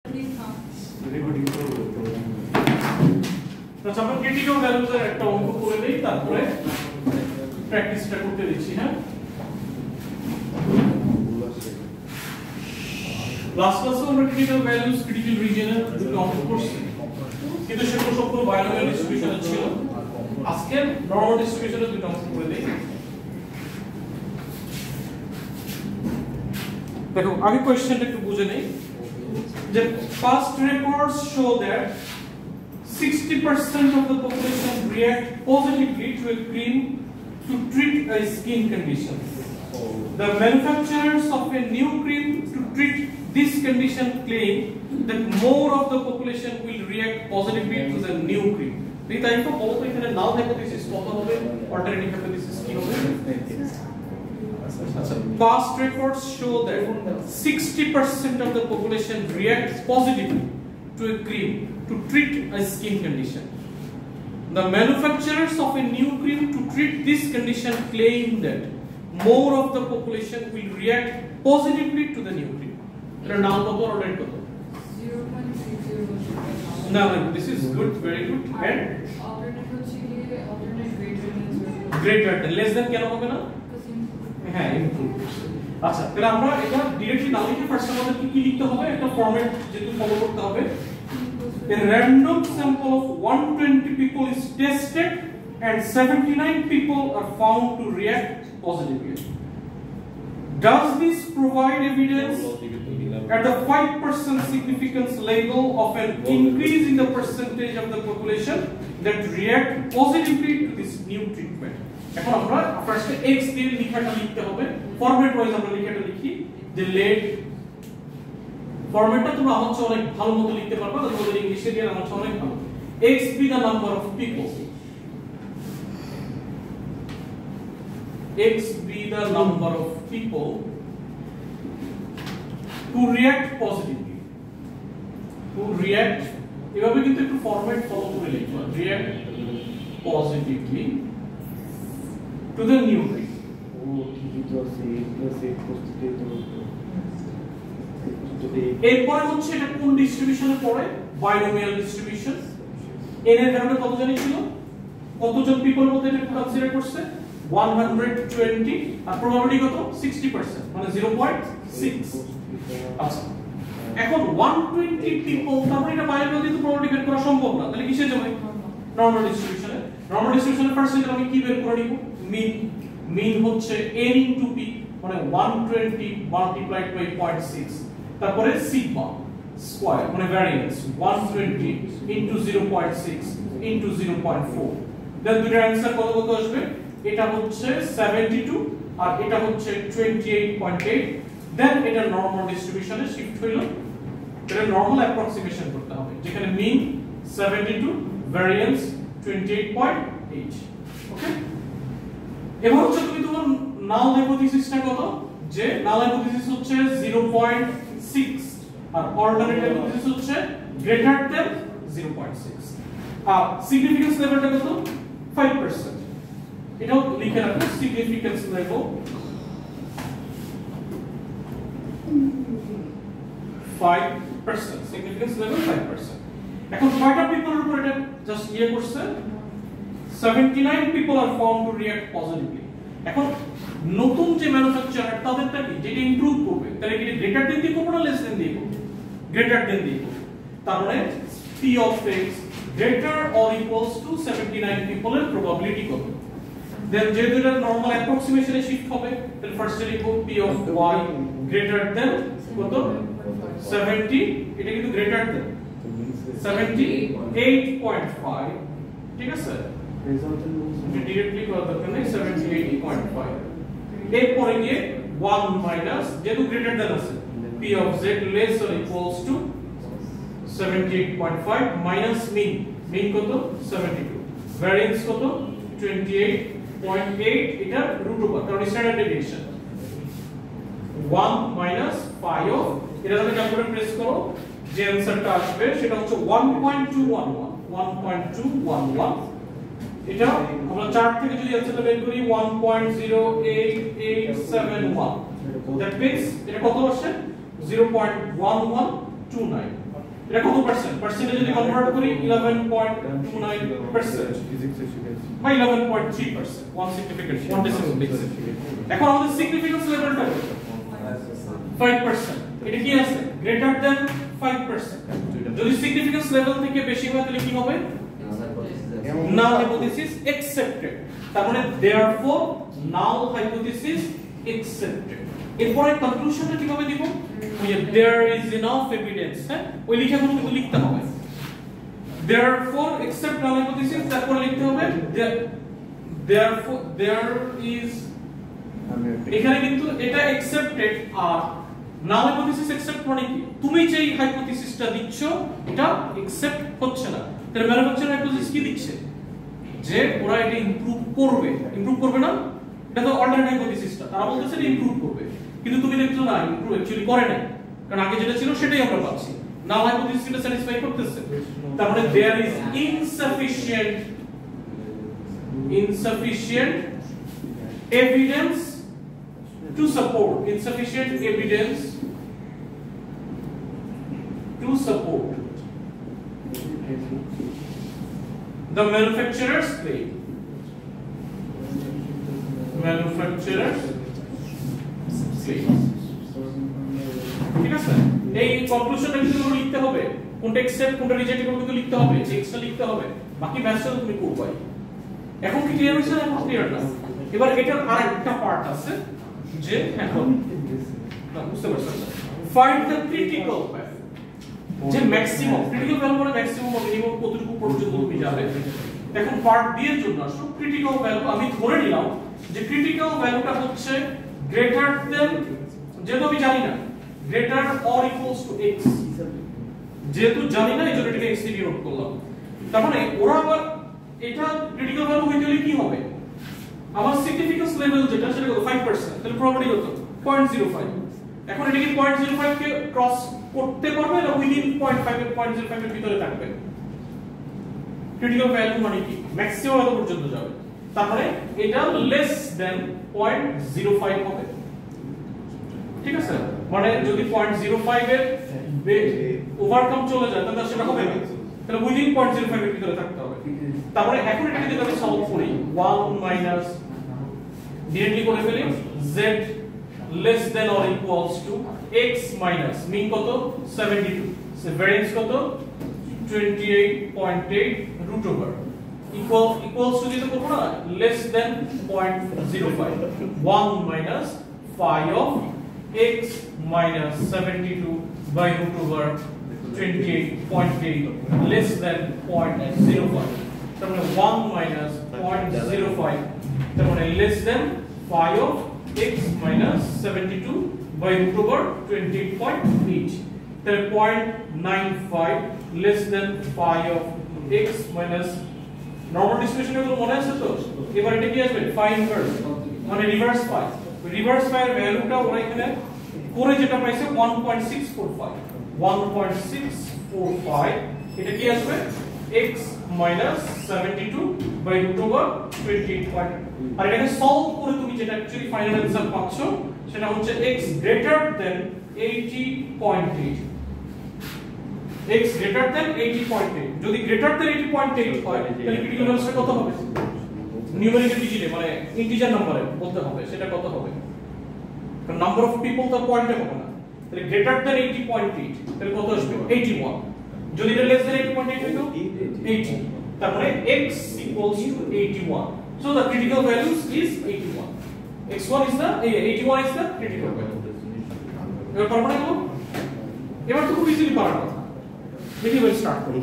Very good আচ্ছা আমরা critical values এর একটা অঙ্ক করে দেই তারপরে প্র্যাকটিসটা করতে দিচ্ছি হ্যাঁ লাস্ট ক্লাসে আমরা ক্রিটিক্যাল ভ্যালুজ ক্রিটিক্যাল রিজিয়নের দুটো অঙ্ক করছি কিন্তু সেগুলো সবগুলো বাইনোমিয়াল ডিস্ট্রিবিউশনে ছিল আজকে নরমাল ডিস্ট্রিবিউশনে দুটো অঙ্ক করে দেই দেখো আগে কোশ্চেনটা একটু বুঝে নেই যে past records show that 60% of the population react positively to a cream to treat a skin condition. The manufacturers of a new cream to treat this condition claim that more of the population will react positively to the new cream. এই তারিখটা বলতো এখানে নাল hypothesis কত হবে alternative hypothesis কি হবে past records show that 60% of the population reacts positively to a cream to treat a skin condition. The manufacturers of a new cream to treat this condition claim that more of the population will react positively to the new cream. Now, what is 0.30? No, this is good, very good. And greater than less than কেন হবে না? হ্যাঁ improve আচ্ছা তাহলে আমরা এটা directly না লিখে ফার্স্ট আমাদের কি লিখতে হবে একটা ফরম্যাট যেটা ফলো করতে হবে a random sample of 120 people is tested and 79 people are found to react positively. Does this provide evidence at the 5% significance level of an increase in the percentage of the population that react positively to this new treatment? এখন আমরা ফার্স্টে x দিয়ে লেখাটা লিখতে হবে format wise আমরা লেখাটা লিখি যে লেট ফরম্যাটটা তোমরা আমার চেয়ে অনেক ভালো মতো লিখতে পারবে তোমাদের ইংলিশে দিয়ে আমার চেয়ে অনেক ভালো x be the number of people x be the number of people who react positively who react এভাবে কিন্তু একটু ফরম্যাট ফলো করে লিখবা react positively to the new cream. এরপরে হচ্ছে এটা কোন ডিস্ট্রিবিউশনে পড়ে বাইনোমিয়াল ডিস্ট্রিবিউশন n এর কারণে কত জন ছিল কতজন পিপল মধ্যে এটা কনসিডার করছে 120 আর প্রবাবিলিটি কত 60% মানে 0.6 আচ্ছা এখন 120 পিপল তারপরে এটা বাইনোমিয়াল দিয়ে তো প্রবাবিলিটি বের করা সম্ভব না তাহলে কিসে যাবে নরমাল ডিস্ট্রিবিউশনে ফার্স্ট সেটা আমি কি বের করে নিব মিন হচ্ছে n into p মানে 120 multiplied by 0.6 তারপরে সিগমা স্কয়ার মানে ভ্যারিয়েন্স 120 into 0.6 into 0.4 দেন দুটোর অ্যানসার কত কত আসবে এটা হচ্ছে 72 আর এটা হচ্ছে 28.8 দেন এটা নরমাল ডিস্ট্রিবিউশনে শিফট হলো এটা নরমাল অ্যাপ্রক্সিমেশন করতে হবে যেখানে মিন 72 ভ্যারিয়েন্স 28.8 ওকে এবার হচ্ছে তুমি তোমার নাল হাইপোথিসিসটা কত যে নাল হাইপোথিসিস হচ্ছে 0.6 আর অল্টারনেটিভ হাইপোথিসিস হচ্ছে গ্রেটার দ্যান 0.6 আর সিগনিফিকেন্স লেভেলটা কত 5% এটাও লিখে রাখো সিগনিফিকেন্স লেভেল 5% সিগনিফিকেন্স লেভেল 5% এখন কয়টা পিপলের উপর এটা জাস্ট ইয়ে করছে 79 people are found to react positively এখন নতুন যে ম্যানুফ্যাকচারার তাদেরটা কি যেটা ইমপ্রুভ করবে তাহলে কি গ্রেটার দেন দিয়ে করবে না লেস দেন দিয়ে করবে গ্রেটার দেন দিয়ে করবে তার মানে p of x greater or equals to 79 people এর প্রবাবিলিটি কত দেন যেহেতু এটা নরমাল অ্যাপ্রক্সিমেশনে শিফট হবে তাহলে ফার্স্টে লিখব p of y greater than কত 70 এটা কিন্তু গ্রেটার দেন 78.5 ঠিক আছে directly করা দরকার নেই 78.5 এরপরে গিয়ে 1 মাইনাস যেহেতু গ্রেটার দ্যান আছে p of z less or equals to 78.5 minus mean কত 72 ভ্যারিয়েন্স কত 28.8 এটা রুট ওভার কারণ standard deviation 1 minus phi of এটা যদি ক্যালকুলেটর প্রেস করো যে आंसरটা আসবে সেটা হচ্ছে 1.211 এটা আমরা চার্ট থেকে যদি आंसरটা বের করি 1.08871 দ্যাট মিন্স এটা কত আসে 0.1129 এটা কত পার্সেন্ট পার্সেন্টে যদি কনভার্ট করি 11.29% বা 11.3% one significant one decimal place এখন আমাদের সিগনিফিকেন্স লেভেলটা 5% এটা কি আছে গ্রেটার দ্যান 5% যদি সিগনিফিকেন্স লেভেল থেকে বেশি হয় তাহলে কি হবে নাল হাইপোথিসিস অ্যাকসেপ্টেড তার মানে therefore নাল হাইপোথিসিস অ্যাকসেপ্টেড এরপরে কনক্লুশনটা কিভাবে দিব ওই there is enough evidence হ্যাঁ ওই লেখাগুলো কিন্তু লিখতে হবে therefore accept null hypothesis তারপর লিখতে হবে therefore there is এখানে কিন্তু এটা accepted আর null hypothesis accept মানে কি তুমি যেই হাইপোথিসিসটা দিচ্ছ এটা accept হচ্ছে না তাহলে ম্যানুফ্যাকচারার হাইপোথিসিস কি দিচ্ছে যে ওরা এটা ইমপ্রুভ করবে না এটা তো অল্টারনেট হাইপোথিসিসটা তারা বলতেছে এটা ইমপ্রুভ করবে কিন্তু তুমি দেখছো না ইমপ্রুভ অ্যাকচুয়ালি করে না কারণ আগে যেটা ছিল সেটাই আমরা পাচ্ছি নাও হাইপোথিসিসটা স্যাটিসফাই করতেছে তার মানে there is insufficient evidence to support the manufacturer's claim ঠিক আছে এই কনক্লুশনটা কিন্তু লিখতে হবে কোনটা অ্যাকসেপ্ট কোনটা রিজেক্ট করবে কিন্তু লিখতে হবে এক্সট্রা লিখতে হবে বাকি ম্যাথসটা তুমি করবে এখন কি ক্লিয়ার হইছে না ক্লিয়ার না এবার এটার আরেকটা পার্ট আছে যে এখন না বুঝতে পারছেন ফাইন্ড দ্য ক্রিটিক্যাল ভ্যালু যে ম্যাক্সিমাম ক্রিটিক্যাল ভ্যালু মানে ম্যাক্সিমাম বা মিনিমাম কতটুকু পর্যন্ত তুমি যাবে এখন পার্ট বি এর জন্য আসো ক্রিটিক্যাল ভ্যালু আমি ধরে নিলাম যে ক্রিটিক্যাল ভ্যালুটা হচ্ছে গ্রেটার দেন যেহেতু আমি জানি না greater or equals to x যেহেতু জানি না এজন্য এটাকে x দিয়ে নোট করলাম তার মানে ওরা আবার এটা ক্রিটিক্যাল ভ্যালু হইতে হলে কি হবে আমার সিগনিফিকেন্স লেভেল যেটা সেটা কত 5% তাহলে প্রবাবিলিটি কত 0.05 এখন এটা কি 0.05 কে ক্রস করতে পারবে না উইদিন 0.5 এর 0.05 এর ভিতরে থাকবে ক্রিটিক্যাল ভ্যালু মানে কি ম্যাক্সিমাম কত পর্যন্ত যাবে তার মানে এটা লেস দেন 0.05 হবে ঠিক আছে মানে যদি 0.05 এর ওভারকাম চলে যায় তাহলে সেটা হবে না তাহলে উইদিন 0.05 এর ভিতরে থাকতে হবে তারপরে এখন এটাকে যদি আমি সলভ করি 1 মাইনাস ডিরেক্টলি করে ফেলি z less than or equals to x minus mean কত 72 সো ভ্যারিয়েন্স কত 28.8 root over equals to দিতে করব না less than 0.05 1 minus phi of x minus 72 by root over 28.8 less than 0.05 তার মানে 1 minus 0.05 তার মানে less than phi of x minus 72 by root over 28.8 তাহলে 0.95 less than phi of x minus normal distribution এর মনে আছে তো এবার এটা কি আসবে phi ইনভার্স মানে রিভার্স phi এর ভ্যালুটা ওরা এখানে করে যেটা পাইছে 1.645 এটা কি আসবে x minus 72 by root over 28. আর এটাকে সলভ করে তুমি যেটা অ্যাকচুয়ালি ফাইনাল অ্যানসার পাচ্ছ সেটা হচ্ছে x greater than 80.8 x greater than 80.8 যদি greater than 80.8 হয় তাহলে ক্রিটিক্যাল ভ্যালুটা কত হবে নিউমেরিক্যাল ডিজিটে মানে ইন্টিজার নম্বরে বলতে হবে সেটা কত হবে কারণ নাম্বার অফ পিপল তো পয়েন্টে হবে না তাহলে greater than 80.8 তাহলে কত আসবে 81 যদি এটা less than 80.8 হতো 80 তার মানে x equals to 81 so the critical value is 81 x1 is the 81 is the critical value এবার পারবো না এবার তো খুব ইজিলি পারা কথা দেখি ওয়েল স্টার্ট করি